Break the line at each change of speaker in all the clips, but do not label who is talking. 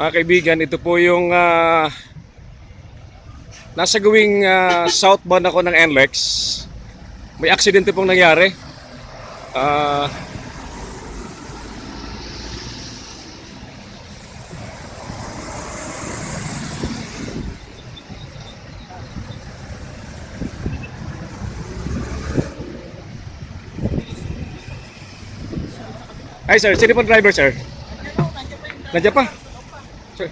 Mga kaibigan, ito po yung nasa gawing southbound ako ng NLEX. May aksidente pong nangyari. Ah, Ay sir, sino pong driver sir? Nandiyan pa. Sir.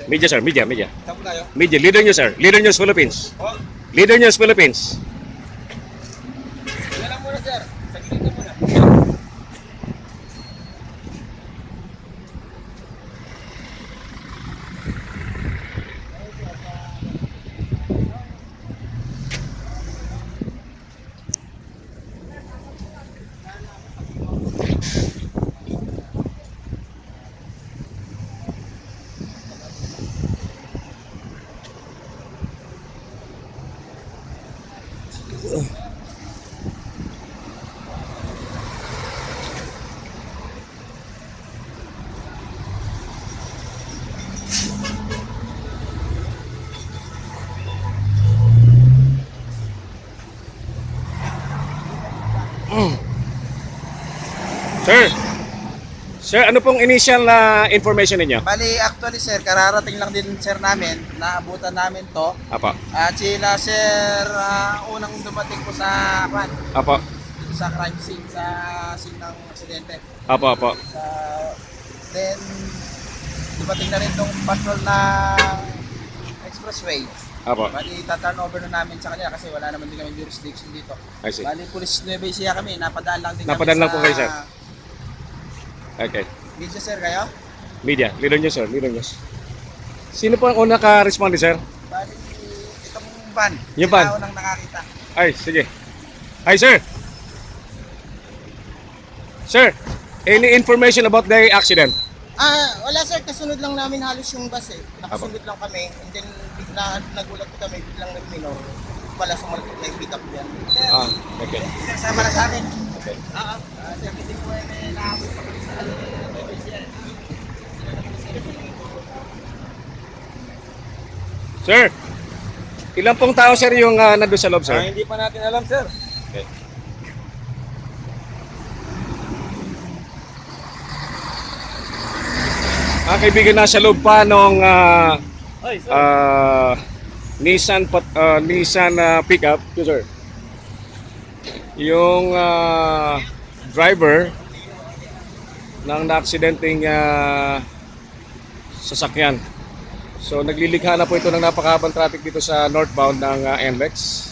Media sir, media. Media, Leader News sir. Leader News Philippines. Leader News Philippines.
Yan lang muna sir. Saglit na muna.
Sir. Sir, ano pong initial information ninyo?
Bali, actually sir, kararating lang din sir namin. Naabutan namin to.
Apa.
At sila sir, unang dumating ko sa
Apa.
sa crime scene, sa scene ng aksidente.
Apa.
Then, dumating na rin tong patrol na expressway.
Apa.
Bali, taturn over na namin sa kanila kasi wala naman din kami jurisdiction dito.
I see.
Bali, Police Nueva Ecija kami. Napadaan lang din
Napadaan
kami
lang po kayo, sir. Okay.
Media sir kayo?
Media, Leader News sir, Leader News. Sino po ang una ka-responde sir?
Bali, itong van.
Yung
Sila
van?
unang nakakita.
Ay, sige. Hi sir. Sir, any information about the accident?
Wala sir, kasunod lang namin halos yung bus eh. Nakasunod lang kami, and then bigla nagulat ko kami, biglang nag-minor. Pala sumalpot na yung pick up yan. Sir,
Okay.
sir, sama na sa akin.
Okay.
Sir, hindi ko may naabot pa kami sa
Sir, ilan pong tao sir yung nandun sa loob sir?
Hindi pa natin alam sir.
Okay. Kaibigan, nasa loob pa nung Nissan pickup, yes, sir. Yung driver ng naaksidenteng sasakyan. So naglilikha na po ito ng napakahabang traffic dito sa northbound ng NLEX.